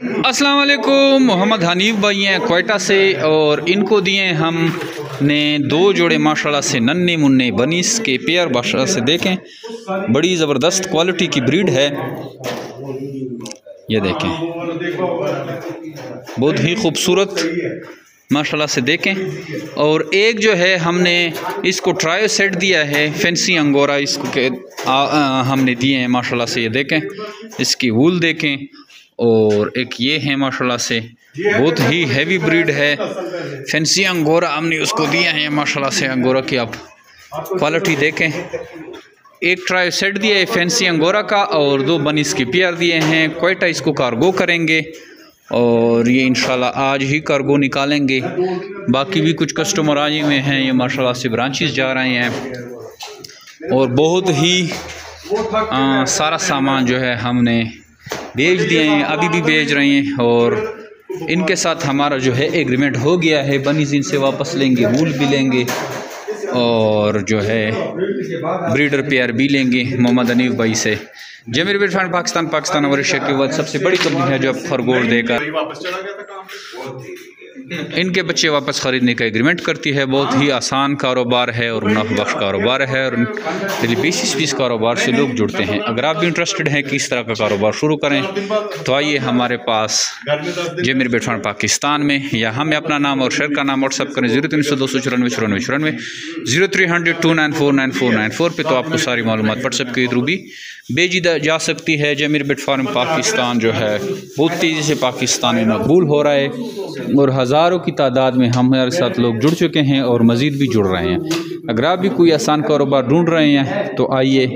अस्सलाम वालेकुम। मोहम्मद हनीफ भाई हैं क्वेटा से और इनको दिए हमने दो जोड़े माशाल्लाह से नन्हे मुन्ने बनीस के पेयर। माशाल्लाह से देखें, बड़ी ज़बरदस्त क्वालिटी की ब्रीड है। ये देखें, बहुत ही खूबसूरत माशाल्लाह से देखें। और एक जो है हमने इसको ट्रायो सेट दिया है फैंसी अंगोरा, इसको के हमने दिए हैं माशाल्लाह से। ये देखें, इसकी वूल देखें। और एक ये है माशाल्लाह से, बहुत ही हैवी ब्रीड है, फैंसी अंगोरा हमने उसको दिया है माशाल्लाह से। अंगोरा की आप क्वालिटी देखें। एक ट्राई सेट दिया है फैंसी अंगोरा का और दो बनीस के पेयर दिए हैं। क्वेटा इसको कार्गो करेंगे और ये इंशाल्लाह आज ही कार्गो निकालेंगे। बाकी भी कुछ कस्टमर आए हुए हैं, ये माशाल्लाह से ब्रांचेस जा रहे हैं। और बहुत ही सारा सामान जो है हमने बेच दिए हैं, अभी भी बेच रहे हैं। और इनके साथ हमारा जो है एग्रीमेंट हो गया है, बनीज इनसे वापस लेंगे, वूल भी लेंगे और जो है ब्रीडर पेयर भी लेंगे मोहम्मद हनीफ भाई से। जमीर ब्रीड फार्म पाकिस्तान और एशिया की वक्त सबसे बड़ी कंपनी है जो अब खरगोश देकर इनके बच्चे वापस ख़रीदने का एग्रीमेंट करती है। बहुत ही आसान कारोबार है और मुनाफा बख्श कारोबार है और डेली बेसिस पे इस कारोबार से लोग जुड़ते हैं। अगर आप भी इंटरेस्टेड हैं कि इस तरह का कारोबार शुरू करें तो आइए हमारे पास जमीर ब्रीड फार्म पाकिस्तान में, या हमें अपना नाम और शहर का नाम व्हाट्सअप करें 0394 0300 294 9494 पे, तो आपको सारी मालूमात व्हाट्सअप के थ्रू भी भेजी जा सकती है। जमीर ब्रीड फार्म पाकिस्तान जो है बहुत तेज़ी से पाकिस्तान में मकबूल हो रहा है और हज़ारों की तादाद में हमारे साथ लोग जुड़ चुके हैं और मज़ीद भी जुड़ रहे हैं। अगर आप भी कोई आसान कारोबार ढूंढ रहे हैं तो आइए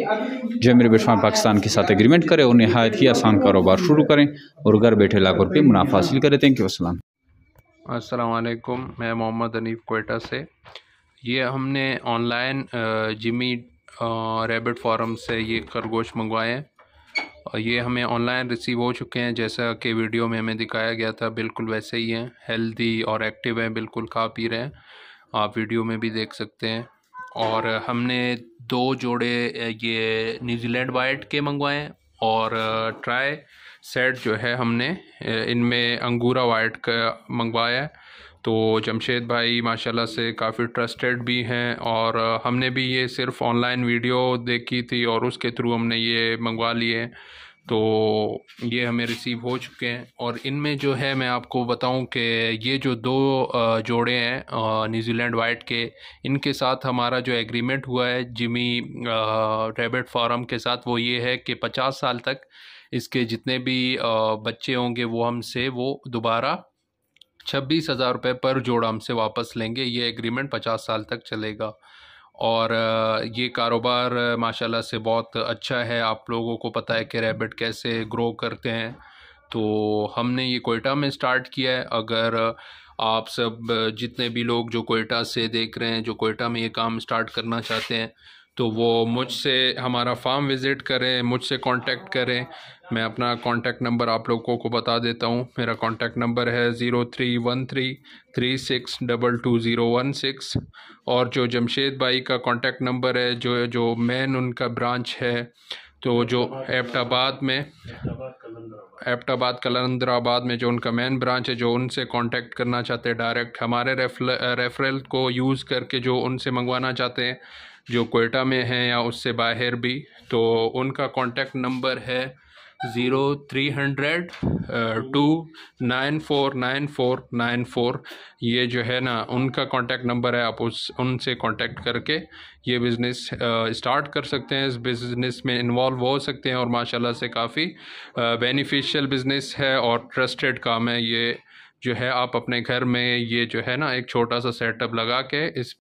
जमीर ब्रीड फार्म पाकिस्तान के साथ एग्रीमेंट करें और नहायत ही आसान कारोबार शुरू करें और घर बैठे लाखों रुपये मुनाफा हासिल करें। Thank you. अस्सलाम वालेकुम, मैं मोहम्मद हनीफ क्वेटा से। ये हमने ऑनलाइन जिमी रैबिट फार्म से ये खरगोश मंगवाए हैं और ये हमें ऑनलाइन रिसीव हो चुके हैं। जैसा कि वीडियो में हमें दिखाया गया था बिल्कुल वैसे ही हैं, हेल्दी और एक्टिव हैं, बिल्कुल खा पी रहे हैं, आप वीडियो में भी देख सकते हैं। और हमने दो जोड़े ये न्यूजीलैंड वाइट के मंगवाए हैं और ट्राई सेट जो है हमने इनमें अंगूरा वाइट का मंगवाया है। तो जमशेद भाई माशाल्लाह से काफ़ी ट्रस्टेड भी हैं और हमने भी ये सिर्फ ऑनलाइन वीडियो देखी थी और उसके थ्रू हमने ये मंगवा लिए हैं। तो ये हमें रिसीव हो चुके हैं और इनमें जो है मैं आपको बताऊं कि ये जो दो जोड़े हैं न्यूजीलैंड वाइट के, इनके साथ हमारा जो एग्रीमेंट हुआ है जिमी रैबिट फार्म के साथ, वो ये है कि 50 साल तक इसके जितने भी बच्चे होंगे वो हमसे वो दोबारा 26,000 रुपये पर जोड़ा हमसे वापस लेंगे। ये एग्रीमेंट 50 साल तक चलेगा और ये कारोबार माशाल्लाह से बहुत अच्छा है। आप लोगों को पता है कि रैबिट कैसे ग्रो करते हैं, तो हमने ये कोयटा में स्टार्ट किया है। अगर आप सब जितने भी लोग जो कोयटा से देख रहे हैं, जो कोयटा में ये काम स्टार्ट करना चाहते हैं, तो वो मुझसे हमारा फार्म विज़िट करें, मुझसे कांटेक्ट करें। मैं अपना कांटेक्ट नंबर आप लोगों को बता देता हूँ। मेरा कांटेक्ट नंबर है 031336222016 और जो जमशेद भाई का कांटेक्ट नंबर है, जो मेन उनका ब्रांच है, तो जो एबटाबाद कलंदराबाद में जो उनका मेन ब्रांच है, जो उनसे कांटेक्ट करना चाहते हैं डायरेक्ट हमारे रेफरल को यूज़ करके, जो उनसे मंगवाना चाहते हैं, जो कोयटा में हैं या उससे बाहर भी, तो उनका कांटेक्ट नंबर है 0300-2949494। ये जो है ना उनका कांटेक्ट नंबर है, आप उनसे कांटेक्ट करके ये बिज़नेस स्टार्ट कर सकते हैं, इस बिज़नेस में इन्वॉल्व हो सकते हैं और माशाल्लाह से काफ़ी बेनिफिशियल बिज़नेस है और ट्रस्टेड काम है। ये जो है आप अपने घर में ये जो है ना एक छोटा सा सेटअप लगा के इस